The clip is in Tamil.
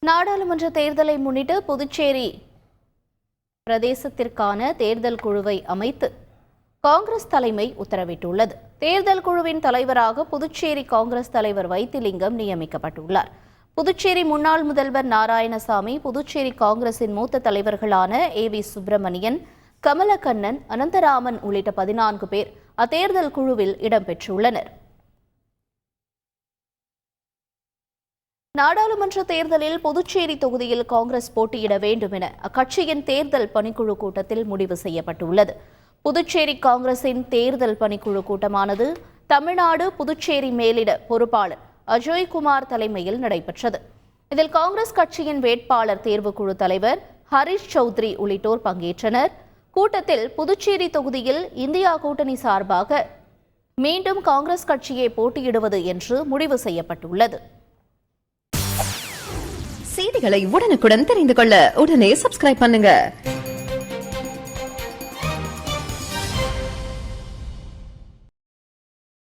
நாடாளுமன்ற தேர்தலை முன்னிட்டு புதுச்சேரி பிரதேசத்திற்கான தேர்தல் குழுவை அமைத்து காங்கிரஸ் தலைமை உத்தரவிட்டுள்ளது. தேர்தல் குழுவின் தலைவராக புதுச்சேரி காங்கிரஸ் தலைவர் வைத்திலிங்கம் நியமிக்கப்பட்டுள்ளார். புதுச்சேரி முன்னாள் முதல்வர் நாராயணசாமி, புதுச்சேரி காங்கிரசின் மூத்த தலைவர்களான ஏவி சுப்பிரமணியன், கமலக்கண்ணன், அனந்தராமன் உள்ளிட்ட 14 பேர் அத்தேர்தல் குழுவில் இடம்பெற்றுள்ளனர். நாடாளுமன்ற தேர்தலில் புதுச்சேரி தொகுதியில் காங்கிரஸ் போட்டியிட வேண்டும் என அக்கட்சியின் தேர்தல் பணிக்குழு கூட்டத்தில் முடிவு செய்யப்பட்டுள்ளது. புதுச்சேரி காங்கிரசின் தேர்தல் பணிக்குழு கூட்டமானது தமிழ்நாடு புதுச்சேரி மேலிட பொறுப்பாளர் அஜய்குமார் தலைமையில் நடைபெற்றது. இதில் காங்கிரஸ் கட்சியின் வேட்பாளர் தேர்வுக்குழு தலைவர் ஹரிஷ் சௌத்ரி உள்ளிட்டோர் பங்கேற்றனர். கூட்டத்தில் புதுச்சேரி தொகுதியில் இந்தியா கூட்டணி சார்பாக மீண்டும் காங்கிரஸ் கட்சியே போட்டியிடுவது என்று முடிவு செய்யப்பட்டுள்ளது. செய்திகளை உடனுக்குடன் தெரிந்து கொள்ள உடனே சப்ஸ்கிரைப் பண்ணுங்க.